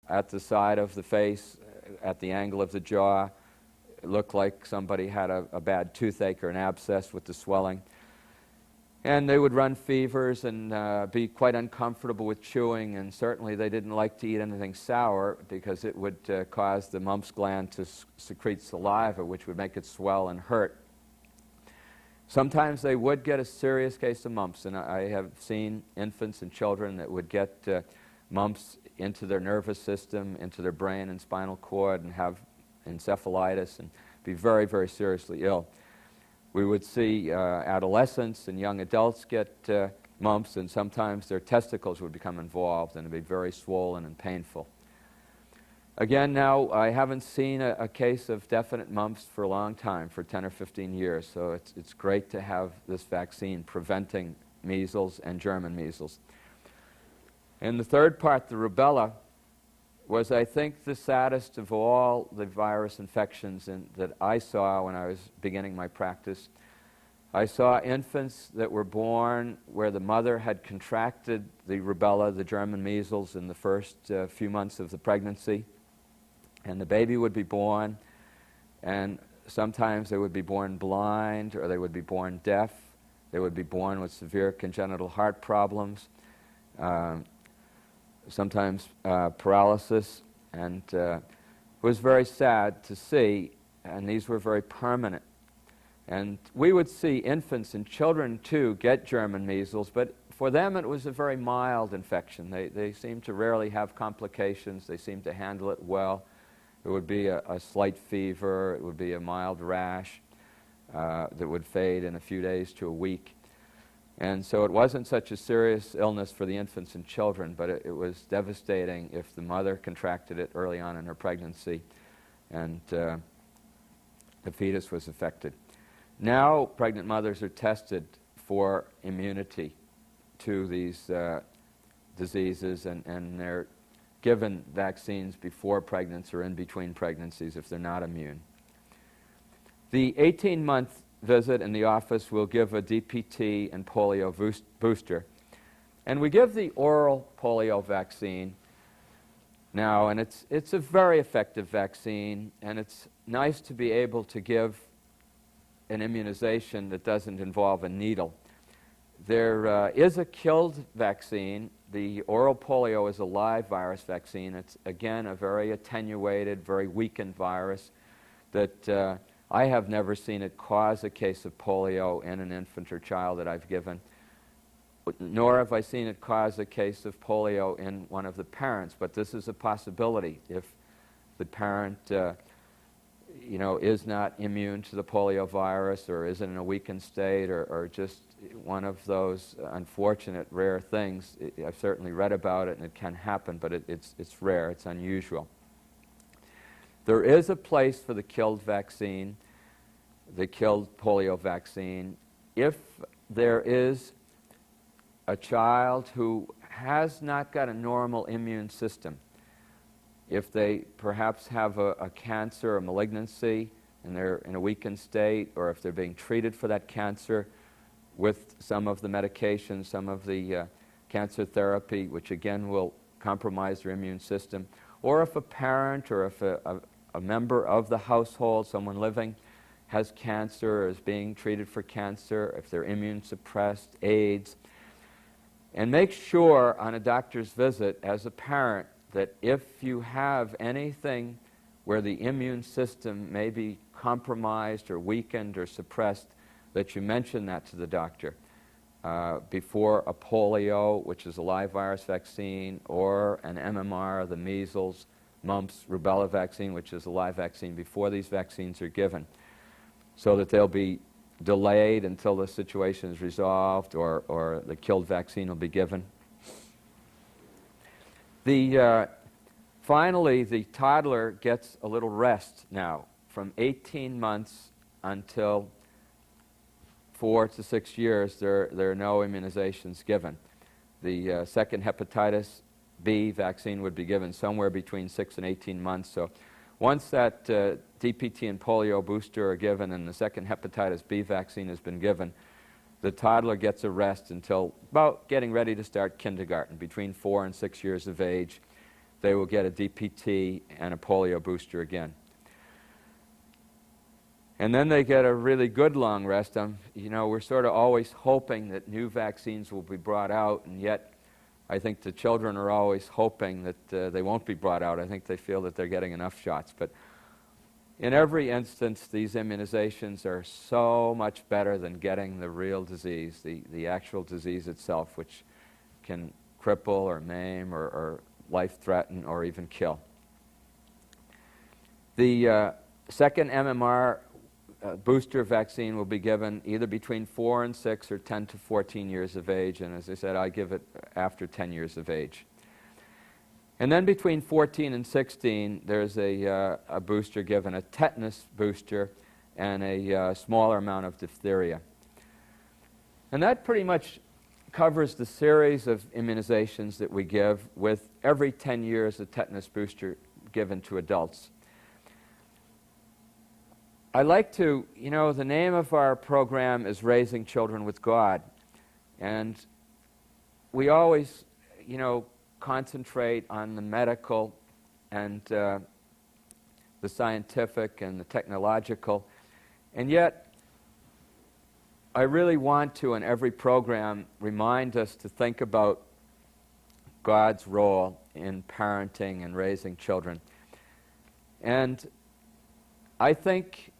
at the side of the face, at the angle of the jaw. It looked like somebody had a bad toothache or an abscess with the swelling. And they would run fevers and be quite uncomfortable with chewing, and certainly they didn't like to eat anything sour because it would cause the mumps gland to secrete saliva, which would make it swell and hurt. Sometimes they would get a serious case of mumps, and I have seen infants and children that would get mumps into their nervous system, into their brain and spinal cord, and have encephalitis and be very, very seriously ill. We would see adolescents and young adults get mumps, and sometimes their testicles would become involved and it'd be very swollen and painful. Again, now, I haven't seen a case of definite mumps for a long time, for 10 or 15 years, so it's great to have this vaccine preventing measles and German measles. And the third part, the rubella, was, I think, the saddest of all the virus infections that I saw when I was beginning my practice. I saw infants that were born where the mother had contracted the rubella, the German measles, in the first few months of the pregnancy. And the baby would be born, and sometimes they would be born blind, or they would be born deaf. They would be born with severe congenital heart problems. Sometimes paralysis, and it was very sad to see, and these were very permanent. And we would see infants and children, too, get German measles, but for them it was a very mild infection. They seemed to rarely have complications. They seemed to handle it well. It would be a slight fever. It would be a mild rash that would fade in a few days to a week. And so it wasn't such a serious illness for the infants and children, but it was devastating if the mother contracted it early on in her pregnancy and the fetus was affected. Now pregnant mothers are tested for immunity to these diseases, and they're given vaccines before pregnancy or in between pregnancies if they're not immune. The 18-month visit in the office will give a DPT and polio booster. And we give the oral polio vaccine now, and it's a very effective vaccine, and it's nice to be able to give an immunization that doesn't involve a needle. There is a killed vaccine. The oral polio is a live virus vaccine. It's, again, a very attenuated, very weakened virus that I have never seen it cause a case of polio in an infant or child that I've given, nor have I seen it cause a case of polio in one of the parents. But this is a possibility if the parent is not immune to the polio virus, or is in a weakened state, or just one of those unfortunate rare things. I've certainly read about it, and it can happen, but it's rare, it's unusual. There is a place for the killed vaccine, the killed polio vaccine, if there is a child who has not got a normal immune system. If they perhaps have a cancer or malignancy and they're in a weakened state, or if they're being treated for that cancer with some of the medications, some of the cancer therapy, which again will compromise their immune system, or if a parent or if a member of the household, someone living, has cancer or is being treated for cancer, if they're immune suppressed, AIDS. And make sure on a doctor's visit as a parent that if you have anything where the immune system may be compromised or weakened or suppressed, that you mention that to the doctor before a polio, which is a live virus vaccine, or an MMR, the measles, mumps, rubella vaccine, which is a live vaccine, before these vaccines are given, so that they'll be delayed until the situation is resolved, or the killed vaccine will be given. Finally, the toddler gets a little rest now, from 18 months until 4 to 6 years. There are no immunizations given. The second hepatitis B vaccine would be given somewhere between 6 and 18 months. So once that DPT and polio booster are given and the second hepatitis B vaccine has been given, the toddler gets a rest until about getting ready to start kindergarten, between 4 and 6 years of age. they will get a DPT and a polio booster again. And then they get a really good long rest. You know, we're sort of always hoping that new vaccines will be brought out, and yet I think the children are always hoping that they won't be brought out. I think they feel that they're getting enough shots. But in every instance, these immunizations are so much better than getting the real disease, the actual disease itself, which can cripple or maim or life-threaten or even kill. The second MMR booster vaccine will be given either between 4 and 6 or 10 to 14 years of age, and as I said, I give it after 10 years of age. And then between 14 and 16, there's a booster given, a tetanus booster and a smaller amount of diphtheria. And that pretty much covers the series of immunizations that we give, with every 10 years a tetanus booster given to adults. I like to, you know, the name of our program is Raising Children with God. And we always, you know, concentrate on the medical and the scientific and the technological. And yet, I really want to, in every program, remind us to think about God's role in parenting and raising children. And I think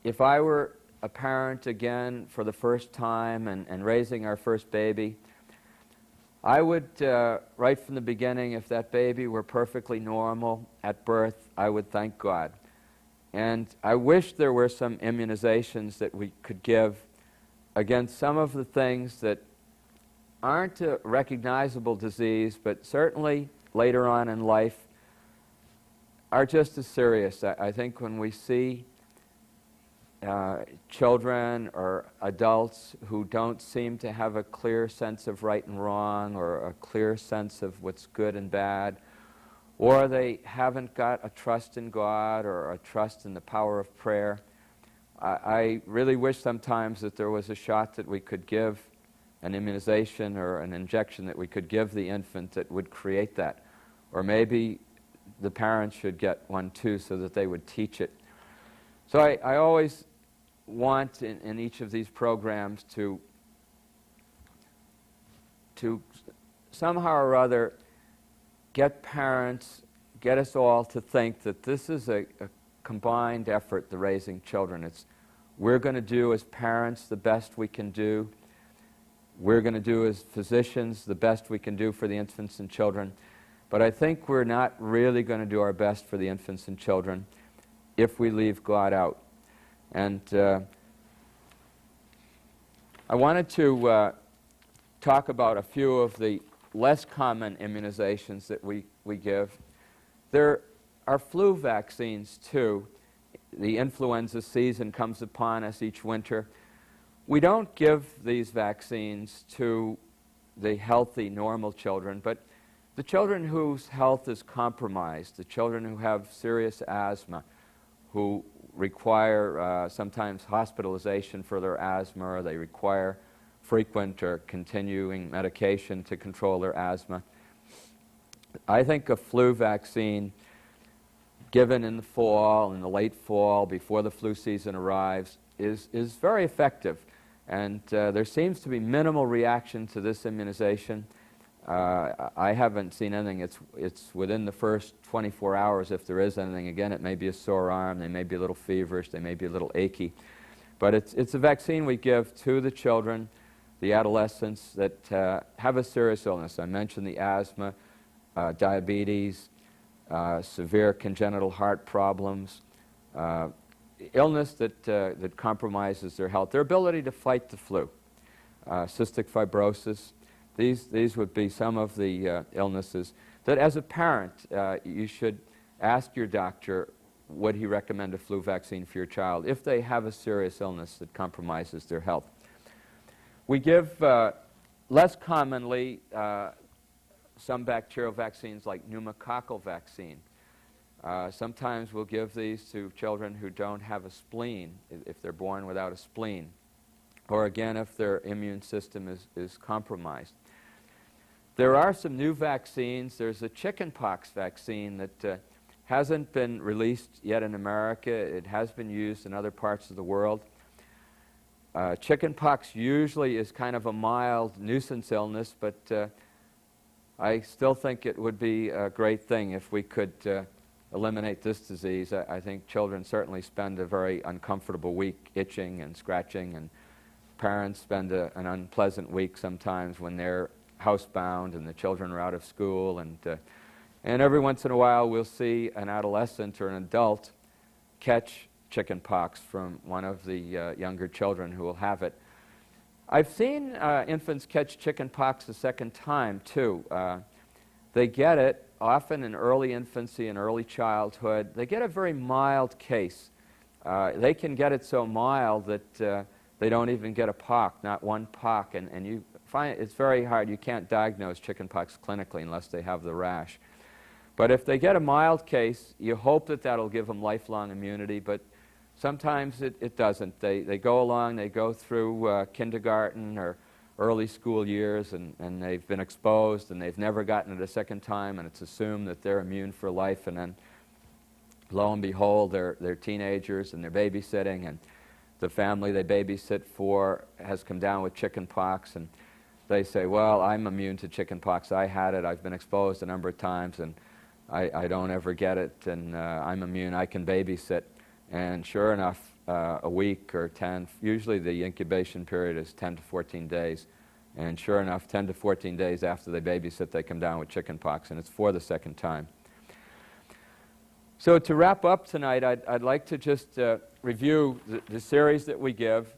if I were a parent again for the first time and raising our first baby, I would, right from the beginning, if that baby were perfectly normal at birth, I would thank God. And I wish there were some immunizations that we could give against some of the things that aren't a recognizable disease, but certainly later on in life are just as serious. I think when we see children or adults who don't seem to have a clear sense of right and wrong, or a clear sense of what's good and bad, or they haven't got a trust in God or a trust in the power of prayer, I really wish sometimes that there was a shot that we could give, an immunization or an injection that we could give the infant that would create that. Or maybe the parents should get one too, so that they would teach it. So I always want in each of these programs to somehow or other get parents, get us all to think that this is a combined effort, the raising children. We're going to do as parents the best we can do. We're going to do as physicians the best we can do for the infants and children. But I think we're not really going to do our best for the infants and children if we leave God out. And I wanted to talk about a few of the less common immunizations that we give. There are flu vaccines too. The influenza season comes upon us each winter. We don't give these vaccines to the healthy, normal children, but the children whose health is compromised, the children who have serious asthma, who require sometimes hospitalization for their asthma, or they require frequent or continuing medication to control their asthma. I think a flu vaccine given in the fall, in the late fall, before the flu season arrives, is very effective. And there seems to be minimal reaction to this immunization. I haven't seen anything. It's within the first 24 hours, if there is anything. Again, it may be a sore arm, they may be a little feverish, they may be a little achy. But it's a vaccine we give to the children, the adolescents that have a serious illness. I mentioned the asthma, diabetes, severe congenital heart problems, illness that compromises their health, their ability to fight the flu, cystic fibrosis. These would be some of the illnesses that, as a parent, you should ask your doctor, would he recommend a flu vaccine for your child if they have a serious illness that compromises their health. We give, less commonly, some bacterial vaccines like pneumococcal vaccine. Sometimes we'll give these to children who don't have a spleen, if they're born without a spleen, or again if their immune system is compromised. There are some new vaccines. There's a chickenpox vaccine that hasn't been released yet in America. It has been used in other parts of the world. Chickenpox usually is kind of a mild nuisance illness, but I still think it would be a great thing if we could eliminate this disease. I think children certainly spend a very uncomfortable week itching and scratching, and parents spend an unpleasant week sometimes when they're housebound and the children are out of school, and every once in a while we'll see an adolescent or an adult catch chickenpox from one of the younger children who will have it. I've seen infants catch chickenpox a second time too. They get it often in early infancy and early childhood. They get a very mild case. They can get it so mild that they don't even get a pock, not one pock, and you find it's very hard. You can't diagnose chickenpox clinically unless they have the rash. But if they get a mild case, you hope that that'll give them lifelong immunity, but sometimes it doesn't. They go along, they go through kindergarten or early school years, and they've been exposed, and they've never gotten it a second time, and it's assumed that they're immune for life, and then lo and behold, they're teenagers, and they're babysitting, and the family they babysit for has come down with chickenpox, and they say, well, I'm immune to chickenpox. I had it. I've been exposed a number of times, and I don't ever get it, and I'm immune. I can babysit. And sure enough, a week or 10, usually the incubation period is 10 to 14 days, and sure enough, 10 to 14 days after they babysit, they come down with chickenpox, and it's for the second time. So to wrap up tonight, I'd like to just review the series that we give.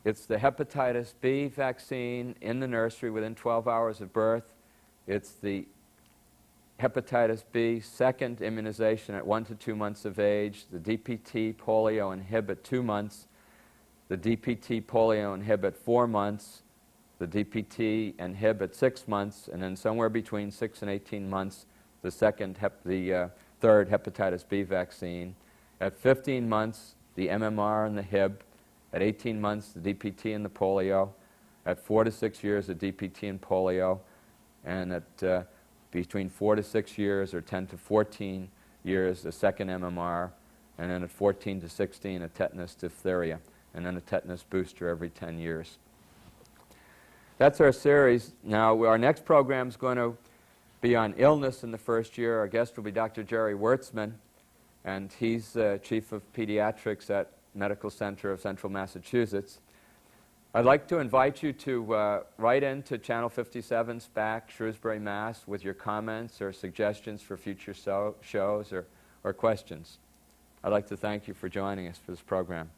It's the hepatitis B vaccine in the nursery within 12 hours of birth. It's the hepatitis B second immunization at 1 to 2 months of age, the DPT polio inhibit 2 months, the DPT polio inhibit 4 months, the DPT inhibit 6 months, and then somewhere between 6 and 18 months, the third hepatitis B vaccine. At 15 months, the MMR and the Hib. At 18 months, the DPT and the polio. At 4 to 6 years, the DPT and polio. And at between 4 to 6 years or 10 to 14 years, a second MMR. And then at 14 to 16, a tetanus diphtheria. And then a tetanus booster every 10 years. That's our series. Now, our next program is going to be on illness in the first year. Our guest will be Dr. Jerry Wertzman, and he's Chief of Pediatrics at Medical Center of Central Massachusetts. I'd like to invite you to write into Channel 57 SPAC, Shrewsbury, Mass. With your comments or suggestions for future shows or questions. I'd like to thank you for joining us for this program.